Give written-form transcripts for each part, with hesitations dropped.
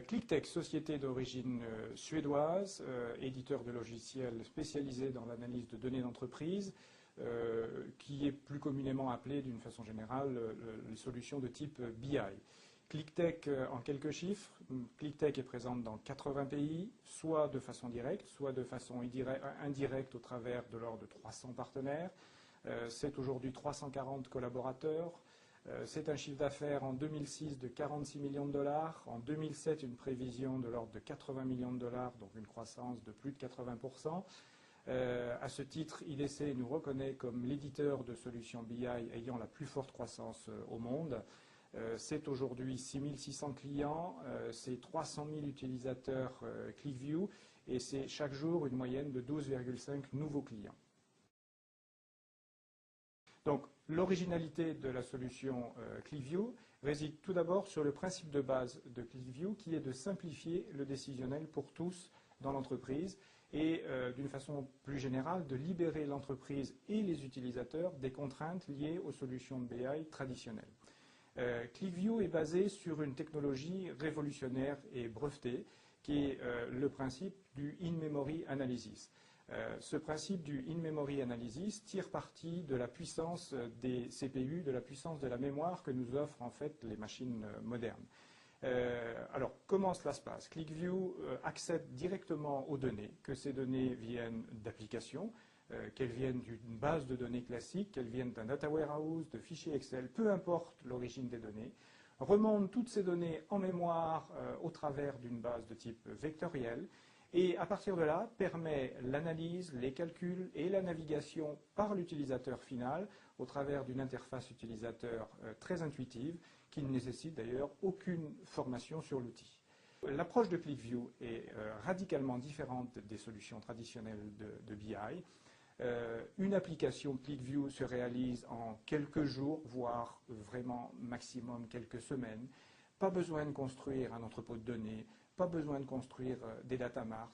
ClickTech, société d'origine suédoise, éditeur de logiciels spécialisé dans l'analyse de données d'entreprise, qui est plus communément appelée d'une façon générale les solutions de type BI. ClickTech, en quelques chiffres, ClickTech est présente dans 80 pays, soit de façon directe, soit de façon indirecte au travers de l'ordre de 300 partenaires. C'est aujourd'hui 340 collaborateurs. C'est un chiffre d'affaires en 2006 de 46 millions de dollars. En 2007, une prévision de l'ordre de 80 millions de dollars, donc une croissance de plus de 80%. À ce titre, IDC nous reconnaît comme l'éditeur de solutions BI ayant la plus forte croissance au monde. C'est aujourd'hui 6600 clients, c'est 300 000 utilisateurs ClickView et c'est chaque jour une moyenne de 12,5 nouveaux clients. Donc, l'originalité de la solution ClickView réside tout d'abord sur le principe de base de ClickView qui est de simplifier le décisionnel pour tous dans l'entreprise et d'une façon plus générale de libérer l'entreprise et les utilisateurs des contraintes liées aux solutions de BI traditionnelles. ClickView est basé sur une technologie révolutionnaire et brevetée qui est le principe du in-memory analysis. Ce principe du in-memory analysis tire parti de la puissance des CPU, de la puissance de la mémoire que nous offrent en fait les machines modernes. Alors, comment cela se passe? ClickView accède directement aux données, que ces données viennent d'applications, qu'elles viennent d'une base de données classique, qu'elles viennent d'un data warehouse, de fichiers Excel, peu importe l'origine des données, remonte toutes ces données en mémoire au travers d'une base de type vectoriel, et à partir de là, permet l'analyse, les calculs et la navigation par l'utilisateur final au travers d'une interface utilisateur très intuitive qui ne nécessite d'ailleurs aucune formation sur l'outil. L'approche de ClickView est radicalement différente des solutions traditionnelles de BI. Une application ClickView se réalise en quelques jours, voire vraiment maximum quelques semaines. Pas besoin de construire un entrepôt de données, pas besoin de construire des data marts.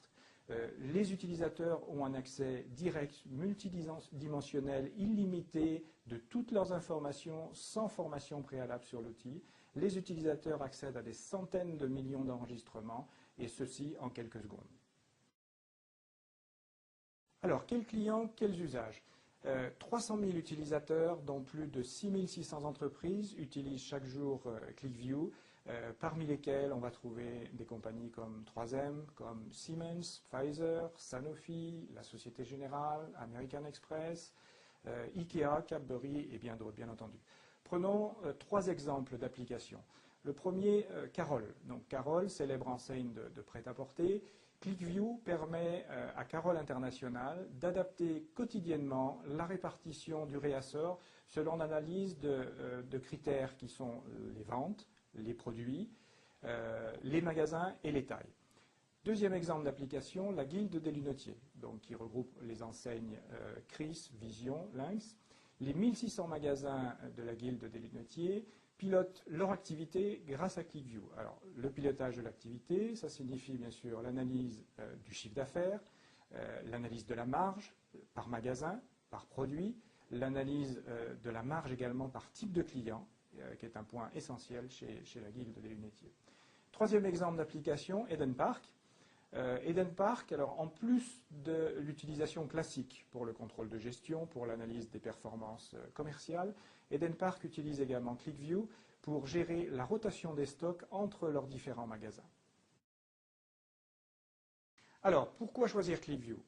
Les utilisateurs ont un accès direct, multidimensionnel, illimité de toutes leurs informations sans formation préalable sur l'outil. Les utilisateurs accèdent à des centaines de millions d'enregistrements et ceci en quelques secondes. Alors, quels clients, quels usages? 300 000 utilisateurs, dont plus de 6600 entreprises, utilisent chaque jour ClickView, parmi lesquels on va trouver des compagnies comme 3M, comme Siemens, Pfizer, Sanofi, la Société Générale, American Express, Ikea, Cadbury et bien d'autres, bien entendu. Prenons 3 exemples d'applications. Le premier, Carol. Donc Carol, célèbre enseigne de prêt-à-porter. ClickView permet à Carol International d'adapter quotidiennement la répartition du réassort selon l'analyse de critères qui sont les ventes, les produits, les magasins et les tailles. Deuxième exemple d'application, la Guilde des lunetiers, donc qui regroupe les enseignes Chris, Vision, Lynx. Les 1600 magasins de la Guilde des lunetiers pilotent leur activité grâce à ClickView. Alors, le pilotage de l'activité, ça signifie bien sûr l'analyse du chiffre d'affaires, l'analyse de la marge par magasin, par produit, l'analyse de la marge également par type de client, qui est un point essentiel chez la Guilde des lunetiers. Troisième exemple d'application, Eden Park. Eden Park, alors en plus de l'utilisation classique pour le contrôle de gestion, pour l'analyse des performances commerciales, Eden Park utilise également ClickView pour gérer la rotation des stocks entre leurs différents magasins. Alors, pourquoi choisir ClickView?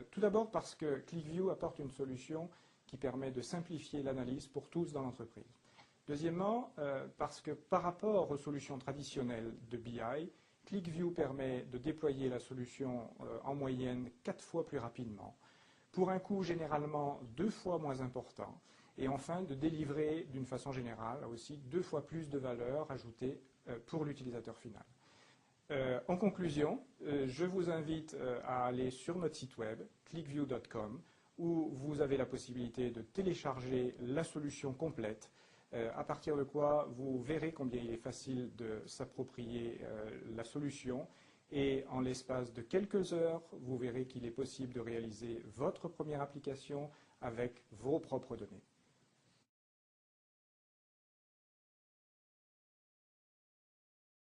Tout d'abord parce que ClickView apporte une solution qui permet de simplifier l'analyse pour tous dans l'entreprise. Deuxièmement, parce que par rapport aux solutions traditionnelles de BI, ClickView permet de déployer la solution en moyenne 4 fois plus rapidement, pour un coût généralement 2 fois moins important, et enfin de délivrer d'une façon générale aussi 2 fois plus de valeur ajoutée pour l'utilisateur final. En conclusion, je vous invite à aller sur notre site web, clickview.com, où vous avez la possibilité de télécharger la solution complète, à partir de quoi vous verrez combien il est facile de s'approprier la solution et en l'espace de quelques heures, vous verrez qu'il est possible de réaliser votre première application avec vos propres données.